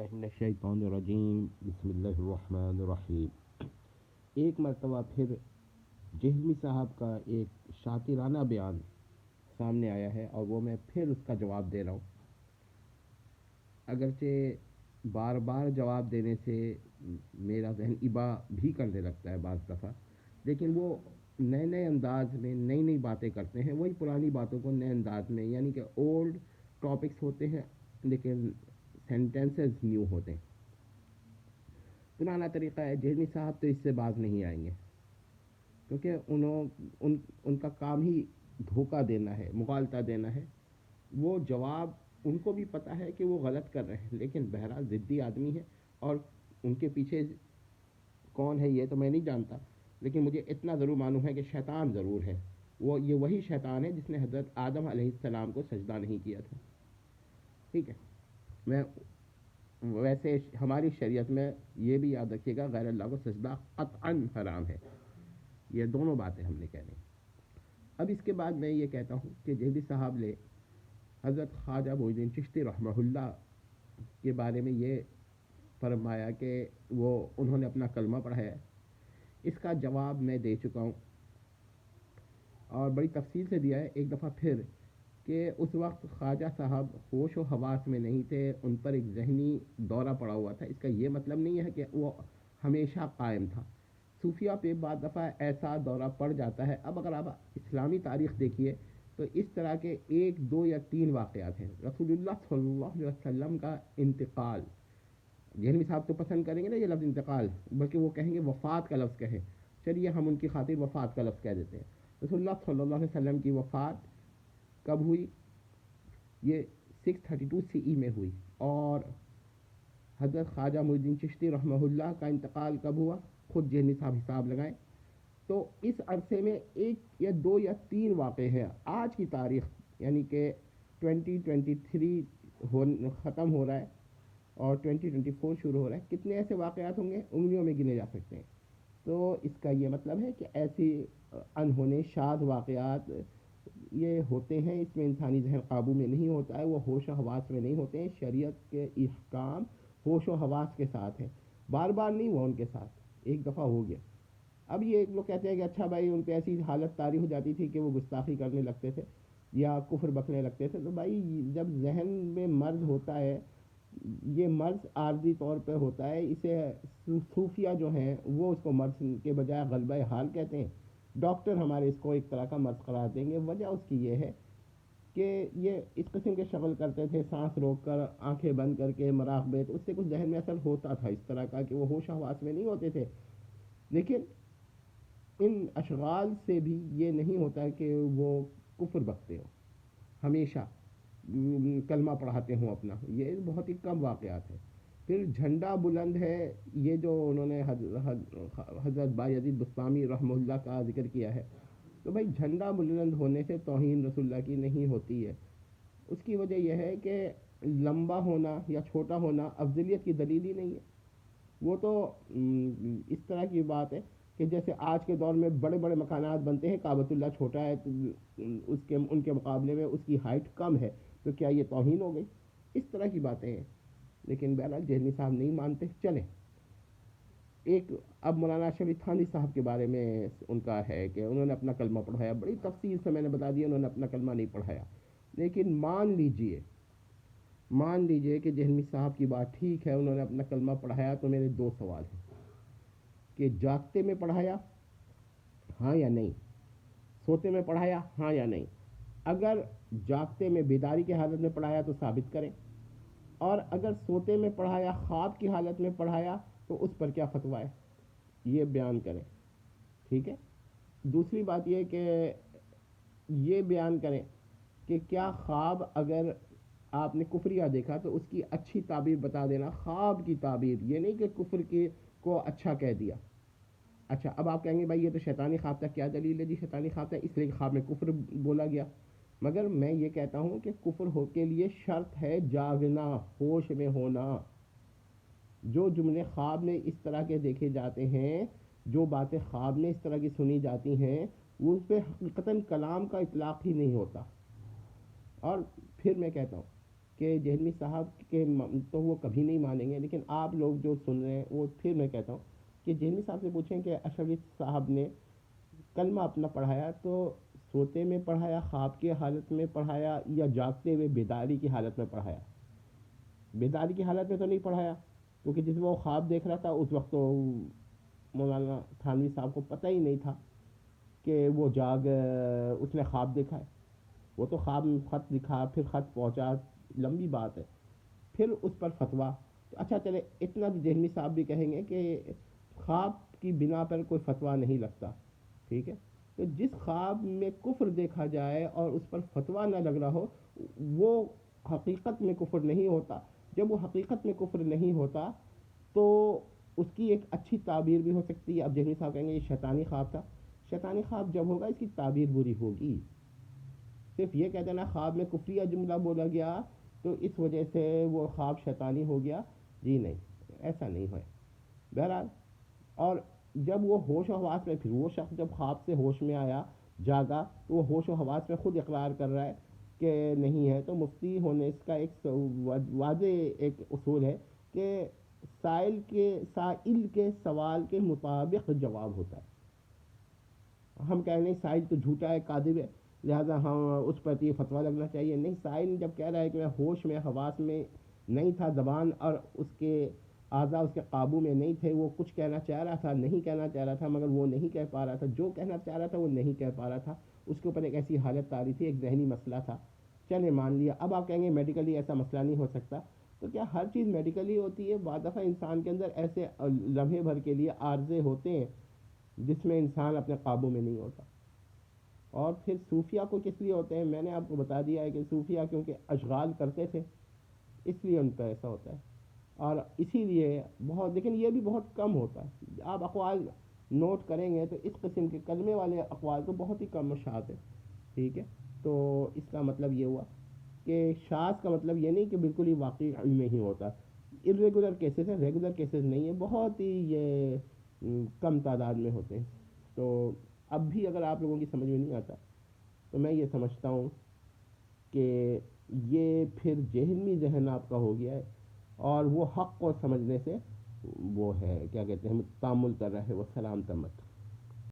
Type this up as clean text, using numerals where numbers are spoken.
बिस्मिल्लाहि मिनश्शैतानिर्रजीम बिस्मिल्लाहिर्रहमानिर्रहीम। एक मरतबा फिर जहमी साहब का एक शातिराना बयान सामने आया है और वो मैं फिर उसका जवाब दे रहा हूँ। अगरचे बार बार जवाब देने से मेरा जहन इबा भी करने लगता है बाज़ दफ़ा, लेकिन वो नए नए अंदाज में नई नई बातें करते हैं, वही पुरानी बातों को नए अंदाज में, यानी कि ओल्ड टॉपिक्स होते हैं लेकिन सेंटेंसेस न्यू होते हैं। पुराना तरीक़ा है, जहनी साहब तो इससे बाज नहीं आएंगे क्योंकि उनका काम ही धोखा देना है, मुगालता देना है। वो जवाब उनको भी पता है कि वो गलत कर रहे हैं, लेकिन बहरहाल ज़िद्दी आदमी है और उनके पीछे कौन है ये तो मैं नहीं जानता, लेकिन मुझे इतना ज़रूर मालूम है कि शैतान ज़रूर है। ये वही शैतान है जिसने हज़रत आदम अलैहिस्सलाम को सजदा नहीं किया था। ठीक है, मैं वैसे हमारी शरीयत में ये भी याद रखिएगा, गैर अल्लाह को सजदा क़त्अन हराम है। ये दोनों बातें हमने कह दी। अब इसके बाद मैं ये कहता हूँ कि जहदी साहब ने हज़रत ख्वाजा मोइनुद्दीन चिश्ती रहमहुल्लाह के बारे में ये फरमाया कि उन्होंने अपना कलमा पढ़ाया। इसका जवाब मैं दे चुका हूँ और बड़ी तफसील से दिया है एक दफ़ा फिर, कि उस वक्त ख्वाजा साहब होश व हवास में नहीं थे, उन पर एक जहनी दौरा पड़ा हुआ था। इसका ये मतलब नहीं है कि वो हमेशा कायम था। सूफिया पे बाद दफ़ा ऐसा दौरा पड़ जाता है। अब अगर आप इस्लामी तारीख़ देखिए तो इस तरह के 1, 2 या 3 वाक़यात हैं। रसूलुल्लाह सल्लल्लाहु अलैहि वसल्लम का इंतकाल, जहनी साहब तो पसंद करेंगे ना ये लफ्ज़ इंतकाल, बल्कि वो कहेंगे वफ़ात का लफ्ज़ कहें। चलिए हम उनकी खातिर वफ़ात का लफ्ज़ कह देते हैं। रसूलुल्लाह सल्लल्लाहु अलैहि वसल्लम की वफ़ात कब हुई? ये 632 CE में हुई। और हज़रत ख्वाजा मोइनुद्दीन चिश्ती रहमहुल्लाह का इंतकाल कब हुआ? खुद जहनी साहब हिसाब लगाएं। तो इस अरसे में 1 या 2 या 3 वाक़े हैं। आज की तारीख़ यानी कि 2023 ख़त्म हो रहा है और 2024 शुरू हो रहा है। कितने ऐसे वाक़यात होंगे? उंगलियों में गिने जा सकते हैं। तो इसका ये मतलब है कि ऐसी अनहोने शाद वाक़यात ये होते हैं, इसमें इंसानी जहन काबू में नहीं होता है, वो होश व हवास में नहीं होते हैं। शरीयत के इहकाम होश व हवास के साथ है, बार बार नहीं हुआ उनके साथ, एक दफ़ा हो गया। अब ये एक लोग कहते हैं कि अच्छा भाई उन पर ऐसी हालत तारी हो जाती थी कि वो गुस्ताखी करने लगते थे या कुफ्र बकने लगते थे। तो भाई जब जहन में मर्ज होता है, ये मर्ज आर्जी तौर पे होता है, इसे सूफिया जो हैं वो उसको मर्ज के बजाय गलबा हाल कहते हैं। डॉक्टर हमारे इसको एक तरह का मर्ज करार देंगे। वजह उसकी ये है कि ये इस किस्म के शगल करते थे, सांस रोक कर, आंखें बंद करके, मराक़बे, तो उससे कुछ जहन में असर होता था इस तरह का कि वो होश हवास में नहीं होते थे। लेकिन इन अशगाल से भी ये नहीं होता कि वो कुफ्र बकते हो, हमेशा कलमा पढ़ाते हों अपना, ये बहुत ही कम वाक़यात है। फिर झंडा बुलंद है, ये जो उन्होंने हज़रत बायज़ीद बुस्तामी रहमहुल्लाह का जिक्र किया है। तो भाई झंडा बुलंद होने से तौहीन रसूलुल्लाह की नहीं होती है। उसकी वजह यह है कि लंबा होना या छोटा होना अफजलियत की दलील ही नहीं है। वो तो इस तरह की बात है कि जैसे आज के दौर में बड़े बड़े मकानात बनते हैं, काबतुल्लाह छोटा है तो उनके मुकाबले में उसकी हाइट कम है, तो क्या ये तौहीन हो गई? इस तरह की बातें हैं। लेकिन बहरहाल जहनी साहब नहीं मानते। चलें, एक अब मौलाना अशरफ थानी साहब के बारे में उनका है कि उन्होंने अपना कलमा पढ़ाया। बड़ी तफसील से मैंने बता दिया उन्होंने अपना कलमा नहीं पढ़ाया। लेकिन मान लीजिए कि जहनी साहब की बात ठीक है, उन्होंने अपना कलमा पढ़ाया, तो मेरे 2 सवाल हैं कि जागते में पढ़ाया, हाँ या नहीं? सोते में पढ़ाया, हाँ या नहीं? अगर जागते में बेदारी की हालत में पढ़ाया तो साबित करें, और अगर सोते में पढ़ाया, ख्वाब की हालत में पढ़ाया, तो उस पर क्या फतवा है, ये बयान करें। ठीक है। दूसरी बात यह कि ये बयान करें कि क्या ख्वाब अगर आपने कुफरिया देखा तो उसकी अच्छी ताबीर बता देना, ख्वाब की ताबीर, ये नहीं कि कुफर की को अच्छा कह दिया। अच्छा, अब आप कहेंगे भाई ये तो शैतानी ख्वाब था, क्या दलील है जी शैतानी ख्वाब था इसलिए ख्वाब में कुफर बोला गया? मगर मैं ये कहता हूँ कि कुफर हो के लिए शर्त है जागना, होश में होना। जो जुमले ख्वाब में इस तरह के देखे जाते हैं, जो बातें ख्वाब में इस तरह की सुनी जाती हैं, वो उस पर हकीकतन कलाम का इतलाक़ ही नहीं होता। और फिर मैं कहता हूँ کہ جہلمی صاحب کے تو وہ کبھی نہیں مانیں گے، لیکن آپ لوگ جو سن رہے ہیں وہ پھر میں کہتا ہوں کہ جہلمی صاحب سے پوچھیں کہ اشرف صاحب نے کلمہ اپنا پڑھایا تو سوتے میں پڑھایا، خواب کی حالت میں پڑھایا، یا جاگتے ہوئے بیداری کی حالت میں پڑھایا؟ بیداری کی حالت میں تو نہیں پڑھایا، کیونکہ جس میں وہ خواب دیکھ رہا تھا اس وقت تو مولانا تھانوی صاحب کو پتہ ہی نہیں تھا کہ وہ اس نے خواب دیکھا ہے. وہ تو خواب میں خط لکھا، پھر خط پہنچا، لمبی بات ہے، پھر اس پر فتویٰ. تو اچھا چلے اتنا بھی جہلمی صاحب بھی کہیں گے کہ خواب کی بنا پر کوئی فتویٰ نہیں لگتا، ٹھیک ہے. تو جس خواب میں کفر دیکھا جائے اور اس پر فتویٰ نہ لگ رہا ہو، وہ حقیقت میں کفر نہیں ہوتا. جب وہ حقیقت میں کفر نہیں ہوتا تو اس کی ایک اچھی تعبیر بھی ہو سکتی ہے. اب جہلمی صاحب کہیں گے یہ شیطانی خواب تھا. شیطانی خواب جب ہوگا اس کی تعبیر بری ہوگی. صرف یہ کہہ دینا خواب میں کفریہ جملہ بولا گیا تو اس وجہ سے وہ خواب شیطانی ہو گیا، جی نہیں، ایسا نہیں ہے. بہرحال، اور جب وہ ہوش و حواس میں، پھر وہ شخص جب خواب سے ہوش میں آیا، جاگا، تو وہ ہوش و حواس میں خود اقرار کر رہا ہے کہ نہیں ہے. تو مفتی ہونے اس کا ایک واضح ایک اصول ہے کہ سائل کے سوال کے مطابق جواب ہوتا ہے. ہم کہیں نہیں سائل تو جھوٹا ہے، کاذب ہے، لہٰذا ہم اس پر یہ فتویٰ لگنا چاہیے. نہیں، سائل جب کہہ رہا ہے کہ میں ہوش میں، حواس میں نہیں تھا، زبان اور اس کے اعضاء اس کے قابو میں نہیں تھے، وہ کچھ کہنا چاہ رہا تھا، نہیں کہنا چاہ رہا تھا، مگر وہ نہیں کہہ پا رہا تھا. جو کہنا چاہ رہا تھا وہ نہیں کہہ پا رہا تھا، اس کے اوپر ایک ایسی حالت تاری تھی، ایک ذہنی مسئلہ تھا. چلے مان لیا. اب آپ کہیں گے میڈیکلی ایسا مسئلہ نہیں ہو سکتا. تو کیا ہر چیز میڈیکلی ہوتی ہے؟ بعض دفعہ انسان کے اندر ایسے لمحے بھر کے لیے عارضے ہوتے ہیں جس میں انسان اپنے قابو میں نہیں ہوتا. اور پھر صوفیہ کو کس لیے ہوتے ہیں؟ میں نے آپ کو بتا دیا ہے کہ صوفیہ کیونکہ اشغال کرتے تھے، اس لیے ان کا ایسا ہوتا ہے. اور اسی لیے بہت، لیکن یہ بھی بہت کم ہوتا ہے. آپ اقوال نوٹ کریں گے تو اس قسم کے کلمے والے اقوال تو بہت ہی کم شاذ ہے، ٹھیک ہے. تو اس کا مطلب یہ ہوا کہ شاذ کا مطلب یہ نہیں کہ بالکل ہی واقعی علم میں ہی ہوتا. ارریگولر کیسز ہیں، ریگولر کیسز نہیں ہیں، بہت ہی یہ کم تعداد میں ہوتے ہیں. تو اب بھی اگر آپ لوگوں کی سمجھ میں نہیں آتا تو میں یہ سمجھتا ہوں کہ یہ پھر ذہنی ذہن آپ کا ہو گیا ہے، اور وہ حق کو سمجھنے سے وہ ہے کیا کہتے ہیں تعامل کر رہے ہیں، وہ سلام تمت.